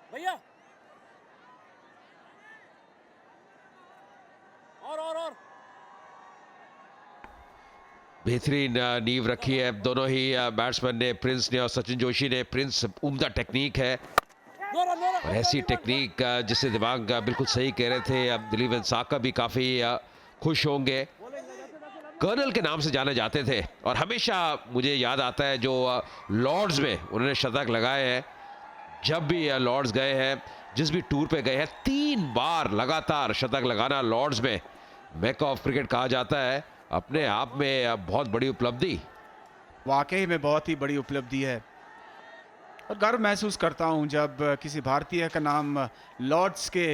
भैया और बेहतरीन नींव रखी है दोनों ही बैट्समैन ने, प्रिंस ने और सचिन जोशी ने। प्रिंस उम्दा टेक्निक है और ऐसी टेक्निक जिससे दिमाग बिल्कुल सही कह रहे थे दिलीप वेंसाका भी काफी खुश होंगे। कर्नल के नाम से जाने जाते थे और हमेशा मुझे याद आता है जो लॉर्ड्स में उन्होंने शतक लगाए हैं। जब भी लॉर्ड्स गए हैं, जिस भी टूर पे गए हैं, 3 बार लगातार शतक लगाना लॉर्ड्स में मेक ऑफ क्रिकेट कहा जाता है। अपने आप में बहुत बड़ी उपलब्धि, वाकई में बहुत ही बड़ी उपलब्धि है और गर्व महसूस करता हूं जब किसी भारतीय का नाम लॉर्ड्स के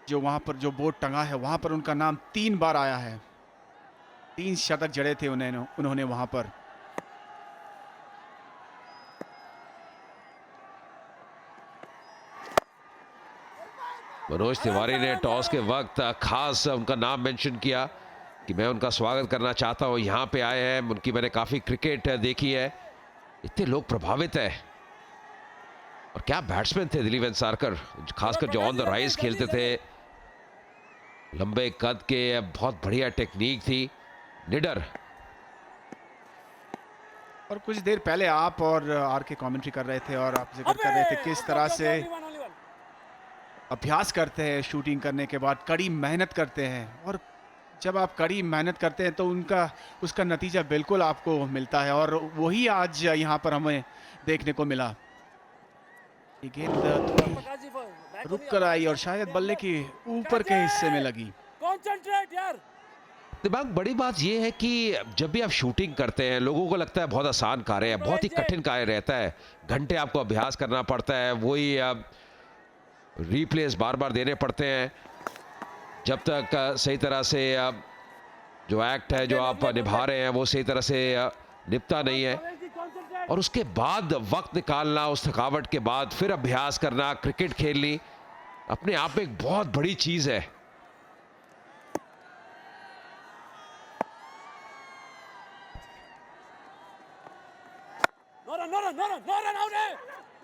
जो वहां पर जो बोर्ड टंगा है वहां पर उनका नाम 3 बार आया है। 3 शतक जड़े थे उन्होंने वहां पर। मनोज तिवारी ने टॉस के वक्त खास उनका नाम मेंशन किया कि मैं उनका स्वागत करना चाहता हूं, यहां पे आए हैं, उनकी मैंने काफी क्रिकेट देखी है। इतने लोग प्रभावित है और क्या बैट्समैन थे दिलीप वेंसारकर, खासकर जो ऑन द राइज खेलते थे, लंबे कद के, बहुत बढ़िया टेक्निक थी, निडर। और कुछ देर पहले आप और आर के कमेंट्री कर रहे थे और आप जिक्र कर रहे थे किस तरह से अभ्यास करते हैं, शूटिंग करने के बाद कड़ी मेहनत करते हैं और जब आप कड़ी मेहनत करते हैं तो उसका नतीजा बिल्कुल आपको मिलता है और वही आज यहाँ पर हमें देखने को मिला। ये गेंद थोड़ी रुक कर आई और शायद बल्ले के ऊपर के हिस्से में लगी। कॉन्सेंट्रेट यार। दिमाग बड़ी बात यह है कि जब भी आप शूटिंग करते हैं लोगों को लगता है बहुत आसान कार्य है, बहुत ही कठिन कार्य रहता है, घंटे आपको अभ्यास करना पड़ता है, वही रिप्लेस बार बार देने पड़ते हैं जब तक सही तरह से जो एक्ट है जो आप निभा रहे हैं वो सही तरह से निपटा नहीं है। और उसके बाद वक्त निकालना, उस थकावट के बाद फिर अभ्यास करना, क्रिकेट खेलनी, अपने आप में एक बहुत बड़ी चीज है।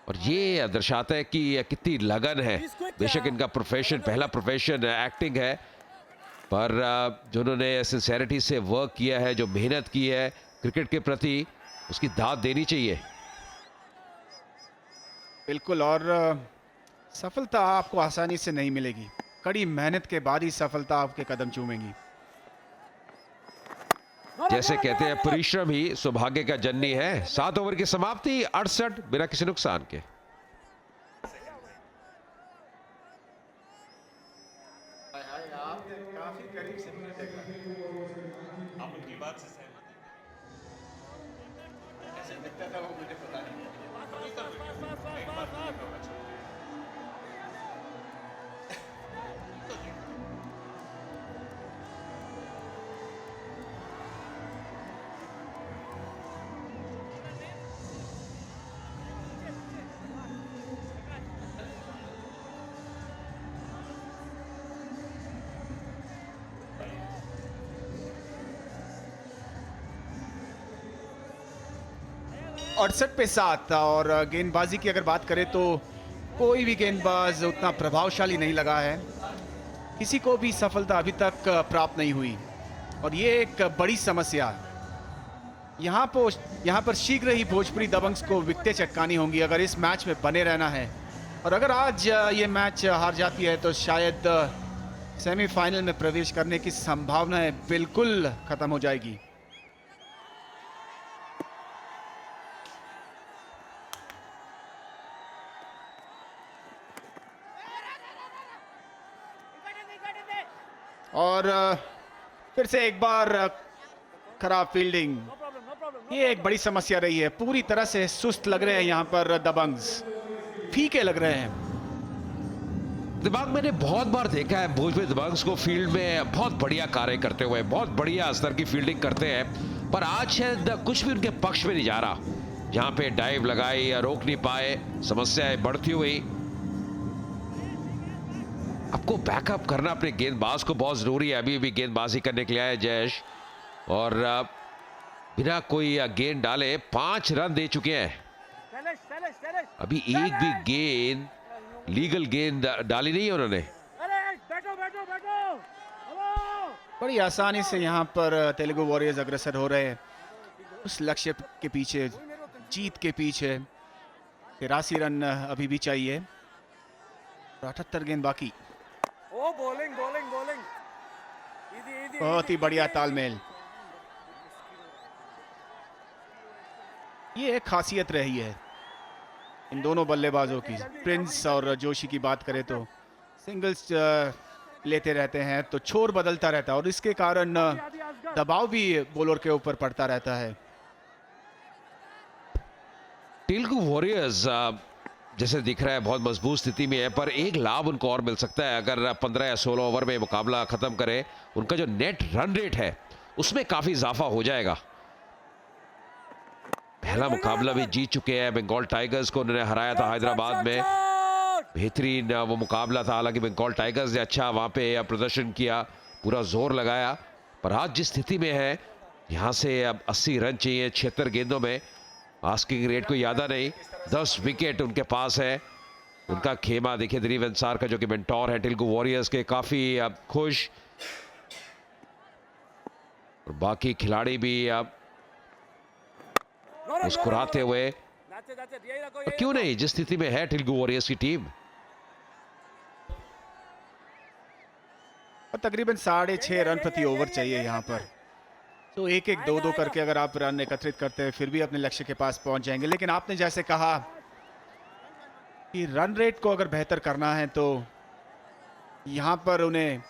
और ये दर्शाता है कि कितनी लगन है। बेशक इनका प्रोफेशन, पहला प्रोफेशन एक्टिंग है, पर जो उन्होंने सिंसेरिटी से वर्क किया है, जो मेहनत की है क्रिकेट के प्रति, उसकी दाद देनी चाहिए। बिल्कुल, और सफलता आपको आसानी से नहीं मिलेगी, कड़ी मेहनत के बाद ही सफलता आपके कदम चूमेगी। जैसे कहते हैं परिश्रम ही सौभाग्य का जननी है। 7 ओवर की समाप्ति, 68 बिना किसी नुकसान के। आप उनकी बात से सहमत हैं? ऐसे दिखता था वो, मुझे पता नहीं। एक बार होगा चाहिए। अड़सठ पे 7 और गेंदबाजी की अगर बात करें तो कोई भी गेंदबाज उतना प्रभावशाली नहीं लगा है, किसी को भी सफलता अभी तक प्राप्त नहीं हुई और ये एक बड़ी समस्या है। यहाँ पर शीघ्र ही भोजपुरी दबंग्स को विकेटें चटकानी होंगी अगर इस मैच में बने रहना है। और अगर आज ये मैच हार जाती है तो शायद सेमीफाइनल में प्रवेश करने की संभावनाएं बिल्कुल खत्म हो जाएगी। और फिर से एक बार खराब फील्डिंग, ये एक बड़ी समस्या रही है। पूरी तरह से सुस्त लग रहे हैं यहाँ पर दबंग्स, फीके लग रहे हैं। दिमाग मैंने बहुत बार देखा है भोजपुरी दबंग्स को फील्ड में बहुत बढ़िया कार्य करते हुए, बहुत बढ़िया स्तर की फील्डिंग करते हैं, पर आज शायद कुछ भी उनके पक्ष में नहीं जा रहा। जहां पे डाइव लगाई या रोक नहीं पाए, समस्याएं बढ़ती हुई। आपको बैकअप करना अपने गेंदबाज को बहुत जरूरी है। अभी भी गेंदबाजी करने के लिए आए जयेश और बिना कोई गेंद डाले 5 रन दे चुके हैं। अभी एक भी गेंद, लीगल गेंद डाली नहीं है उन्होंने। अरे बैठो बैठो बैठो, हेलो। बड़ी आसानी से यहाँ पर तेलुगु वॉरियर्स अग्रसर हो रहे हैं उस लक्ष्य के पीछे, जीत के पीछे। 83 रन अभी भी चाहिए, 78 गेंद बाकी। ओ बॉलिंग बॉलिंग बॉलिंग, इजी बहुत ही बढ़िया तालमेल। ये एक खासियत रही है इन दोनों बल्लेबाजों की। प्रिंस और जोशी की बात करें तो सिंगल्स लेते रहते हैं तो छोर बदलता रहता है और इसके कारण दबाव भी बॉलर के ऊपर पड़ता रहता है। तेलुगु वॉरियर्स जैसे दिख रहा है बहुत मजबूत स्थिति में है, पर एक लाभ उनको और मिल सकता है अगर 15 या 16 ओवर में मुकाबला खत्म करे। उनका जो नेट रन रेट है उसमें काफी इजाफा हो जाएगा। पहला मुकाबला भी जीत चुके हैं, बंगाल टाइगर्स को उन्होंने हराया था हैदराबाद में। बेहतरीन वो मुकाबला था, हालांकि बंगाल टाइगर्स ने अच्छा वहां पे प्रदर्शन किया, पूरा जोर लगाया। पर आज जिस स्थिति में है, यहां से अब 80 रन चाहिए 76 गेंदों में। आस्किंग रेट को यादा नहीं, 10 विकेट उनके पास है। उनका खेमा देखिए दिलीप अंसार का, जो कि मेंटोर है तेलुगु वॉरियर्स के, काफी खुश। और बाकी खिलाड़ी भी मुस्कुराते हुए। और क्यों नहीं, जिस स्थिति में है तेलुगु वॉरियर्स की टीम। और तकरीबन 6.5 रन प्रति ओवर चाहिए यहाँ पर, तो एक एक दो करके अगर आप रन एकत्रित करते हैं फिर भी अपने लक्ष्य के पास पहुंच जाएंगे। लेकिन आपने जैसे कहा कि रन रेट को अगर बेहतर करना है तो यहाँ पर उन्हें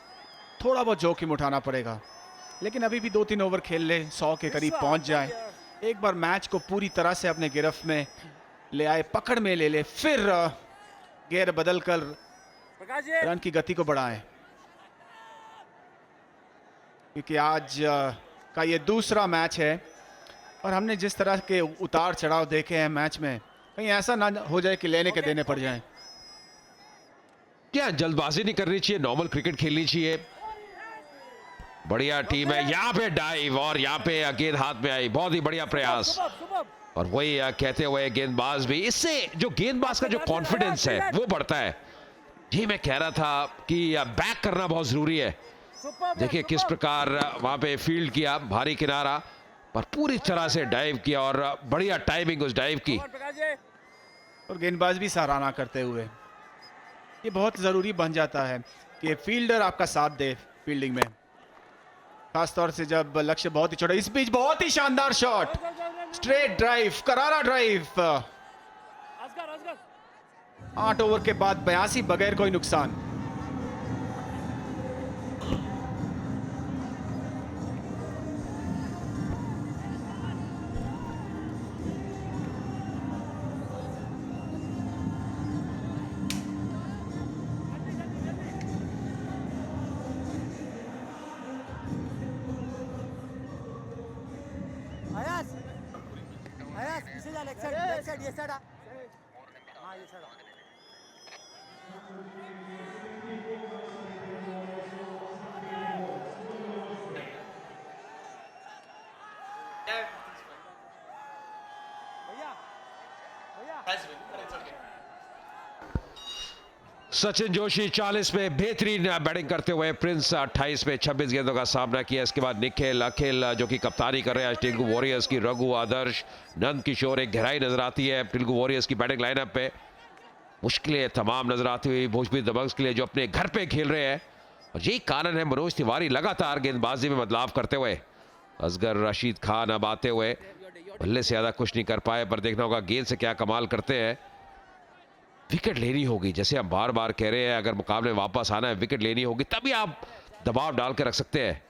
थोड़ा बहुत जोखिम उठाना पड़ेगा। लेकिन अभी भी 2-3 ओवर खेल ले, 100 के करीब पहुंच जाए, एक बार मैच को पूरी तरह से अपने गिरफ्त में ले आए, पकड़ में ले ले, फिर गेयर बदल कर रन की गति को बढ़ाएं। क्योंकि आज का ये दूसरा मैच है और हमने जिस तरह के उतार चढ़ाव देखे हैं मैच में, कहीं ऐसा ना हो जाए कि लेने के देने पड़ जाएं। क्या जल्दबाजी नहीं करनी चाहिए, नॉर्मल क्रिकेट खेलनी चाहिए। बढ़िया टीम है, यहाँ पे डाइव और यहाँ पे गेंद हाथ में आई, बहुत ही बढ़िया प्रयास। और वही कहते हुए गेंदबाज भी, इससे जो गेंदबाज का जो कॉन्फिडेंस है वो बढ़ता है। जी मैं कह रहा था कि बैक करना बहुत जरूरी है। देखिए किस प्रकार वहां पे फील्ड किया, भारी किनारा, पर पूरी तरह से डाइव किया और बढ़िया टाइमिंग उस डाइव की। और गेंदबाज भी सराहना करते हुए, ये बहुत ज़रूरी बन जाता है कि फील्डर आपका साथ दे फील्डिंग में, खासतौर से जब लक्ष्य बहुत ही छोटा। इस बीच बहुत ही शानदार शॉट, स्ट्रेट ड्राइव, करारा ड्राइव। 8 ओवर के बाद 82 बगैर कोई नुकसान। पीछे जा, लेफ्ट साइड ये साइड आ। हाँ ये साइड आ। भैया भैया सचिन जोशी 40 में बेहतरीन बैटिंग करते हुए, प्रिंस 28 में 26 गेंदों का सामना किया। इसके बाद निखिल, अखिल जो कि कप्तानी कर रहे हैं आज तेलुगु वॉरियर्स की, रघु, आदर्श, नंद किशोर। एक गहराई नजर आती है तेलुगु वॉरियर्स की बैटिंग लाइनअप पे। मुश्किलें तमाम नजर आती हुई भोजपुरी दबंग्स के लिए जो अपने घर पे खेल रहे हैं, और यही कारण है मनोज तिवारी लगातार गेंदबाजी में बदलाव करते हुए। असगर रशीद खान अब आते हुए, बल्ले से ज्यादा कुछ नहीं कर पाए, पर देखना होगा गेंद से क्या कमाल करते हैं। विकेट लेनी होगी, जैसे हम बार बार कह रहे हैं, अगर मुकाबले वापस आना है विकेट लेनी होगी, तभी आप दबाव डाल के रख सकते हैं।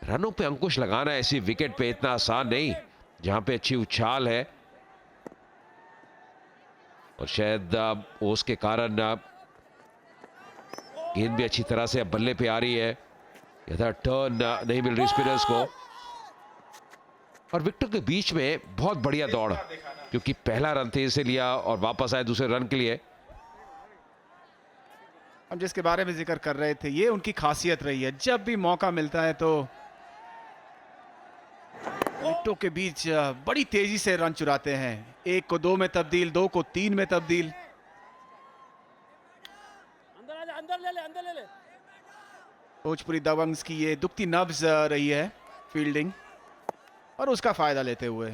रनों पे अंकुश लगाना है ऐसी विकेट पे इतना आसान नहीं, जहां पे अच्छी उछाल है। और शायद ओस के कारण गेंद भी अच्छी तरह से बल्ले पे आ रही है, यथा टर्न नहीं मिल रही स्पिनर्स को। और विकेटों के बीच में बहुत बढ़िया दौड़, क्योंकि पहला रन तेज से लिया और वापस आए दूसरे रन के लिए। हम जिसके बारे में जिक्र कर रहे थे, ये उनकी खासियत रही है, जब भी मौका मिलता है तो विकेटों के बीच बड़ी तेजी से रन चुराते हैं। 1 को 2 में तब्दील, 2 को 3 में तब्दील। अंदर ले ले। भोजपुरी दबंग्स की ये दुखती नब्ज रही है फील्डिंग, और उसका फायदा लेते हुए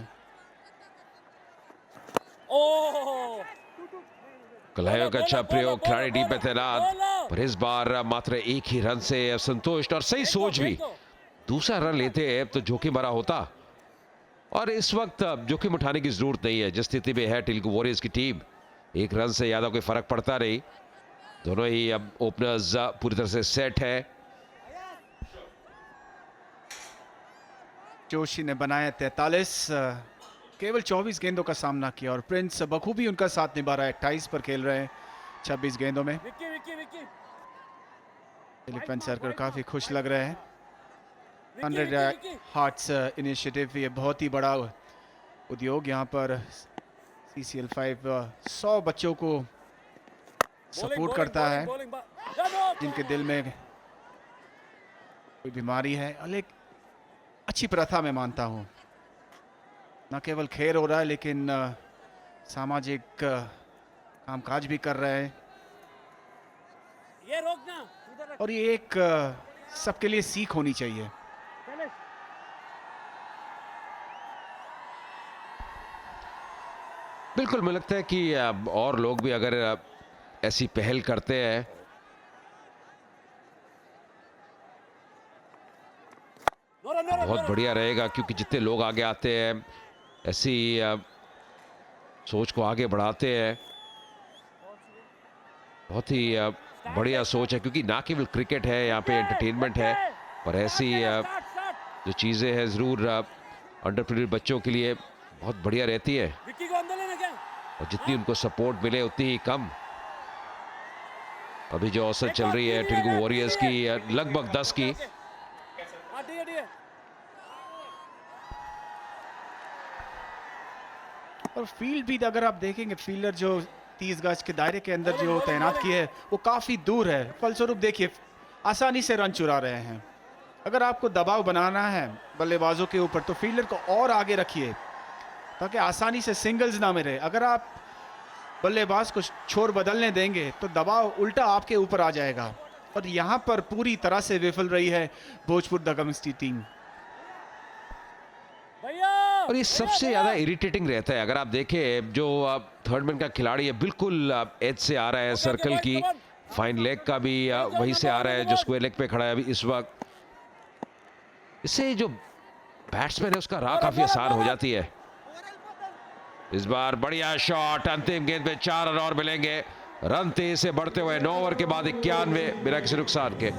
कलाइयों का अच्छा प्रयोग, खिलाड़ी डी पे तैनात, पर इस बार मात्र एक ही रन से संतुष्ट, और सही सोच भी। दूसरा रन लेते हैं तो जोखिम भरा होता, और इस वक्त जोखिम उठाने की जरूरत नहीं है। जिस स्थिति में है तेलुगु वॉरियर्स की टीम, एक रन से ज्यादा कोई फर्क पड़ता नहीं। दोनों ही अब ओपनर्स पूरी तरह से सेट है। जोशी ने बनाया 43, केवल 24 गेंदों का सामना किया, और प्रिंस बखूबी उनका साथ निभा रहा है। 28 पर खेल रहे हैं 26 गेंदों में। एलिफेंट सर्कल काफी खुश लग रहे हैं। 100 हार्ट्स इनिशिएटिव, ये बहुत ही बड़ा उद्योग। यहाँ पर CCL 5 100 बच्चों को सपोर्ट करता है जिनके दिल में कोई बीमारी है, और एक अच्छी प्रथा मैं मानता हूँ। न केवल खेल हो रहा है, लेकिन सामाजिक कामकाज भी कर रहे हैं, ये रोकना, और ये एक सबके लिए सीख होनी चाहिए। बिल्कुल, मुझे लगता है कि और लोग भी अगर ऐसी पहल करते हैं बहुत बढ़िया रहेगा, क्योंकि जितने लोग आगे आते हैं, ऐसी सोच को आगे बढ़ाते हैं, बहुत ही बढ़िया सोच है। क्योंकि ना केवल क्रिकेट है, यहाँ पे एंटरटेनमेंट है, पर ऐसी जो चीज़ें हैं ज़रूर अंडर प्रिविलेज्ड बच्चों के लिए बहुत बढ़िया रहती है, और जितनी उनको सपोर्ट मिले उतनी ही कम। अभी जो औसत चल रही है तेलुगु वॉरियर्स की लगभग 10 की, और फील्ड भी अगर आप देखेंगे, फील्डर जो 30 गज के दायरे के अंदर जो तैनात किए है वो काफी दूर है। फलस्वरूप देखिए आसानी से रन चुरा रहे हैं। अगर आपको दबाव बनाना है बल्लेबाजों के ऊपर, तो फील्डर को और आगे रखिए ताकि आसानी से सिंगल्स ना मिले। अगर आप बल्लेबाज को छोर बदलने देंगे तो दबाव उल्टा आपके ऊपर आ जाएगा, और यहाँ पर पूरी तरह से विफल रही है भोजपुर दबंग्स की टीम। और ये सबसे ज्यादा इरिटेटिंग रहता है। अगर आप देखें, जो थर्ड मैन का खिलाड़ी है बिल्कुल एज से आ रहा है सर्कल की, फाइन लेग का भी वहीं से आ रहा है जो स्क्वायर लेग पे खड़ा है अभी इस वक्त। इससे जो बैट्समैन है उसका राह काफी आसान हो जाती है। इस बार बढ़िया शॉट, अंतिम गेंद पे 4 रन और मिलेंगे। रन तेज से बढ़ते हुए 9 ओवर के बाद 91 बिना किसी नुकसान के।